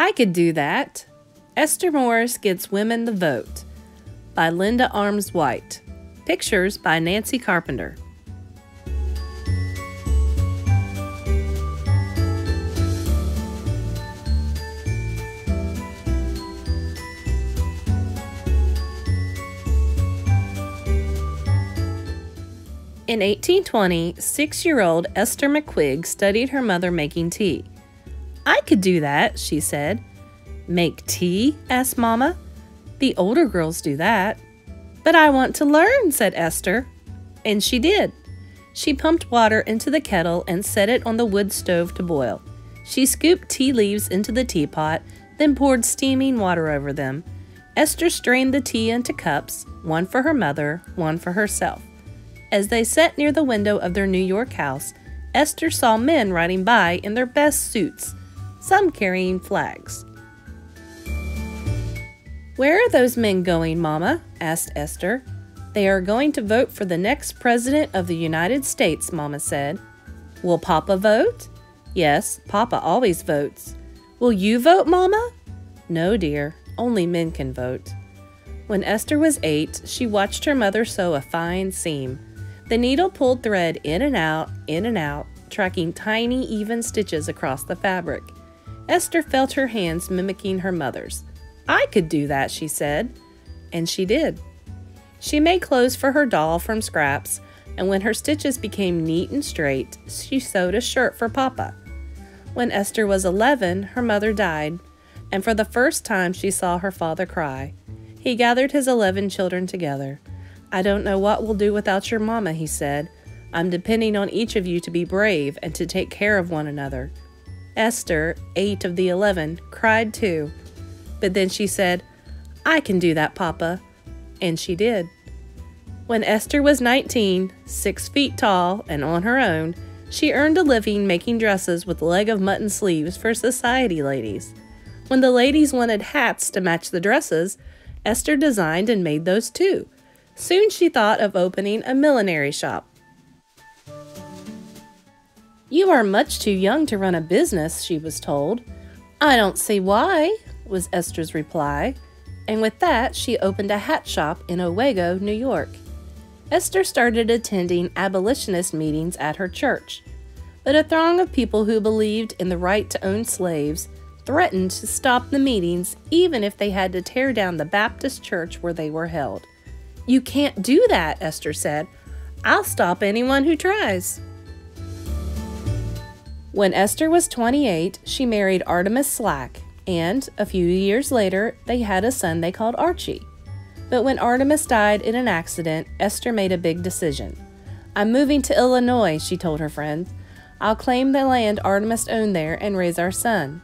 I could do that. Esther Morris Gets Women the Vote by Linda Arms White. Pictures by Nancy Carpenter. In 1820, 6-year-old Esther McQuigg studied her mother making tea. I could do that, she said. Make tea? Asked Mama. The older girls do that. But I want to learn, said Esther. And she did. She pumped water into the kettle and set it on the wood stove to boil. She scooped tea leaves into the teapot, then poured steaming water over them. Esther strained the tea into cups, one for her mother, one for herself. As they sat near the window of their New York house, Esther saw men riding by in their best suits, some carrying flags. Where are those men going, Mama? Asked Esther. They are going to vote for the next president of the United States, Mama said. Will Papa vote? Yes, Papa always votes. Will you vote, Mama? No, dear, only men can vote. When Esther was 8, she watched her mother sew a fine seam. The needle pulled thread in and out, tracking tiny, even stitches across the fabric. Esther felt her hands mimicking her mother's. I could do that, she said. And she did. She made clothes for her doll from scraps, and when her stitches became neat and straight, she sewed a shirt for Papa. When Esther was 11, her mother died, and for the first time she saw her father cry. He gathered his 11 children together. I don't know what we'll do without your mama, he said. I'm depending on each of you to be brave and to take care of one another. Esther, 8 of the 11, cried too. But then she said, I can do that, Papa. And she did. When Esther was 19, 6 feet tall, and on her own, she earned a living making dresses with leg of mutton sleeves for society ladies. When the ladies wanted hats to match the dresses, Esther designed and made those too. Soon she thought of opening a millinery shop. You are much too young to run a business, she was told. I don't see why, was Esther's reply. And with that, she opened a hat shop in Owego, New York. Esther started attending abolitionist meetings at her church. But a throng of people who believed in the right to own slaves threatened to stop the meetings even if they had to tear down the Baptist church where they were held. You can't do that, Esther said. I'll stop anyone who tries. When Esther was 28, she married Artemus Slack, and a few years later, they had a son they called Archie. But when Artemus died in an accident, Esther made a big decision. I'm moving to Illinois, she told her friends. I'll claim the land Artemus owned there and raise our son.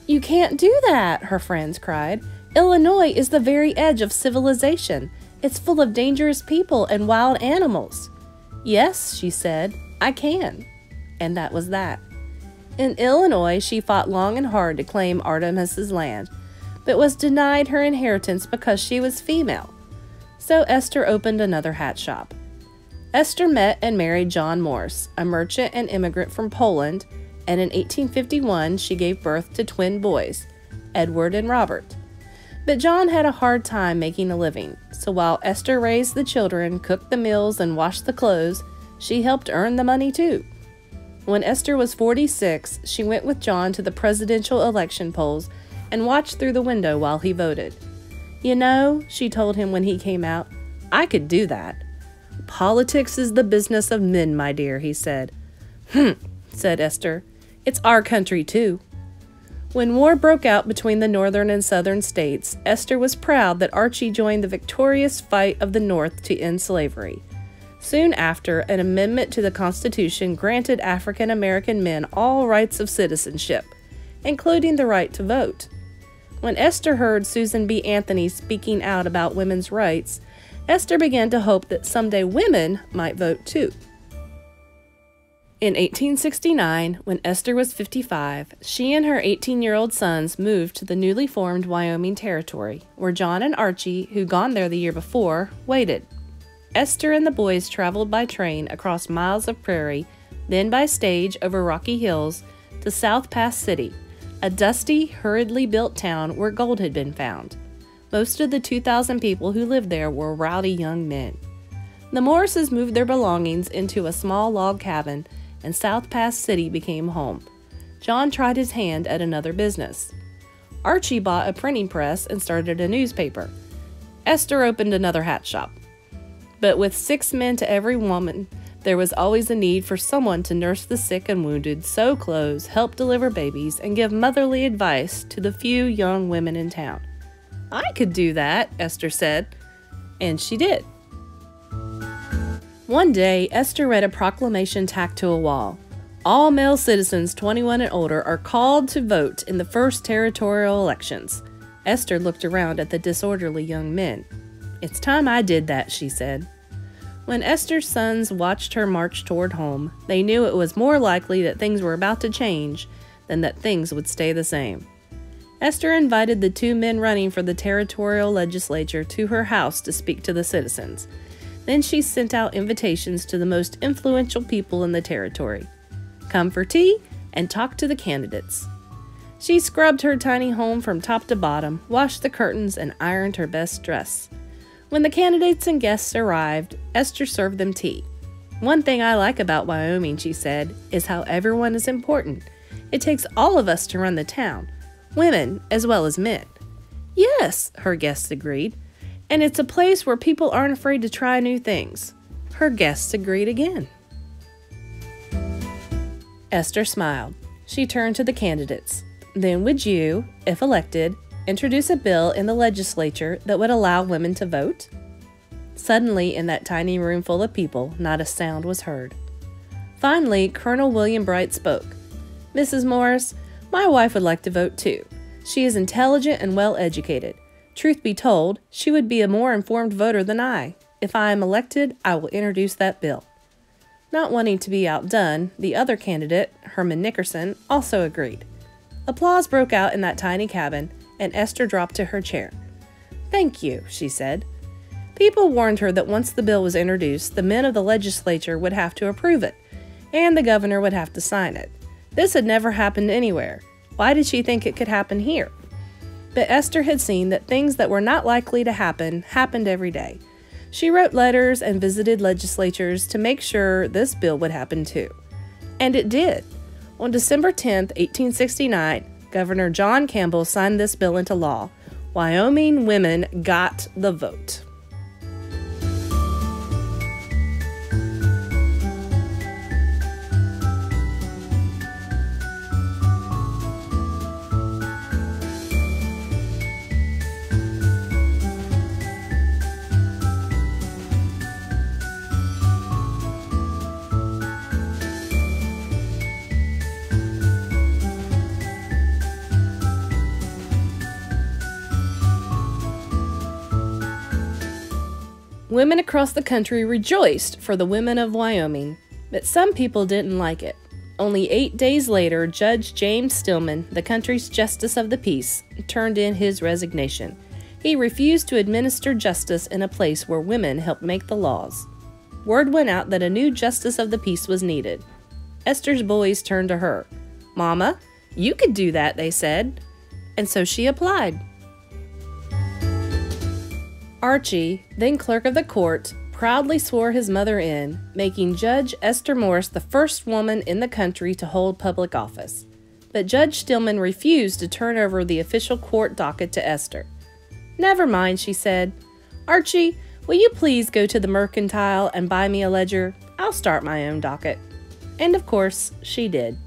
You can't do that, her friends cried. Illinois is the very edge of civilization. It's full of dangerous people and wild animals. Yes, she said, I can. And that was that. In Illinois, she fought long and hard to claim Artemis's land, but was denied her inheritance because she was female. So Esther opened another hat shop. Esther met and married John Morse, a merchant and immigrant from Poland, and in 1851 she gave birth to twin boys, Edward and Robert. But John had a hard time making a living, so while Esther raised the children, cooked the meals, and washed the clothes, she helped earn the money too. When Esther was 46, she went with John to the presidential election polls and watched through the window while he voted. You know, she told him when he came out, I could do that. Politics is the business of men, my dear, he said. Said Esther. It's our country too. When war broke out between the northern and southern states, Esther was proud that Archie joined the victorious fight of the North to end slavery. Soon after, an amendment to the Constitution granted African American men all rights of citizenship, including the right to vote. When Esther heard Susan B. Anthony speaking out about women's rights, Esther began to hope that someday women might vote too. In 1869, when Esther was 55, she and her 18-year-old sons moved to the newly formed Wyoming Territory, where John and Archie, who'd gone there the year before, waited. Esther and the boys traveled by train across miles of prairie, then by stage over rocky hills to South Pass City, a dusty, hurriedly built town where gold had been found. Most of the 2,000 people who lived there were rowdy young men. The Morrises moved their belongings into a small log cabin, and South Pass City became home. John tried his hand at another business. Archie bought a printing press and started a newspaper. Esther opened another hat shop. But with 6 men to every woman, there was always a need for someone to nurse the sick and wounded, sew clothes, help deliver babies, and give motherly advice to the few young women in town. "I could do that," Esther said. And she did. One day, Esther read a proclamation tacked to a wall. "All male citizens 21 and older are called to vote in the first territorial elections." Esther looked around at the disorderly young men. "It's time I did that," she said. When Esther's sons watched her march toward home, they knew it was more likely that things were about to change than that things would stay the same. Esther invited the 2 men running for the territorial legislature to her house to speak to the citizens. Then she sent out invitations to the most influential people in the territory. Come for tea and talk to the candidates. She scrubbed her tiny home from top to bottom, washed the curtains, and ironed her best dress. When the candidates and guests arrived, Esther served them tea. "One thing I like about Wyoming," she said, "is how everyone is important. It takes all of us to run the town, women as well as men." "Yes," her guests agreed. "And it's a place where people aren't afraid to try new things." Her guests agreed again. Esther smiled. She turned to the candidates. "Then would you, if elected, introduce a bill in the legislature that would allow women to vote?" Suddenly, in that tiny room full of people, not a sound was heard. Finally, Colonel William Bright spoke. "Mrs. Morris, my wife would like to vote too. She is intelligent and well educated. Truth be told, she would be a more informed voter than I. If I am elected, I will introduce that bill." Not wanting to be outdone, the other candidate, Herman Nickerson, also agreed. Applause broke out in that tiny cabin, and Esther dropped to her chair. "Thank you," she said. People warned her that once the bill was introduced, the men of the legislature would have to approve it, and the governor would have to sign it. This had never happened anywhere. Why did she think it could happen here? But Esther had seen that things that were not likely to happen happened every day. She wrote letters and visited legislatures to make sure this bill would happen too. And it did. On December 10, 1869, Governor John Campbell signed this bill into law. Wyoming women got the vote. Women across the country rejoiced for the women of Wyoming, but some people didn't like it. Only 8 days later, Judge James Stillman, the country's Justice of the Peace, turned in his resignation. He refused to administer justice in a place where women helped make the laws. Word went out that a new Justice of the Peace was needed. Esther's boys turned to her. "Mama, you could do that," they said. And so she applied. Archie, then clerk of the court, proudly swore his mother in, making Judge Esther Morris the first woman in the country to hold public office. But Judge Stillman refused to turn over the official court docket to Esther. "Never mind," she said. "Archie, will you please go to the mercantile and buy me a ledger? I'll start my own docket." And of course, she did.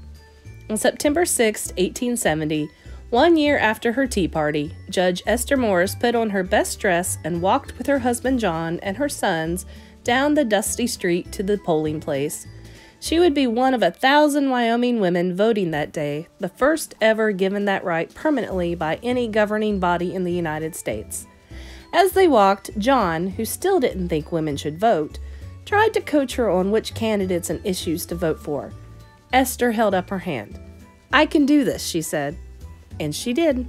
On September 6, 1870, 1 year after her tea party, Judge Esther Morris put on her best dress and walked with her husband John and her sons down the dusty street to the polling place. She would be one of 1,000 Wyoming women voting that day, the first ever given that right permanently by any governing body in the United States. As they walked, John, who still didn't think women should vote, tried to coach her on which candidates and issues to vote for. Esther held up her hand. "I can do this," she said. And she did.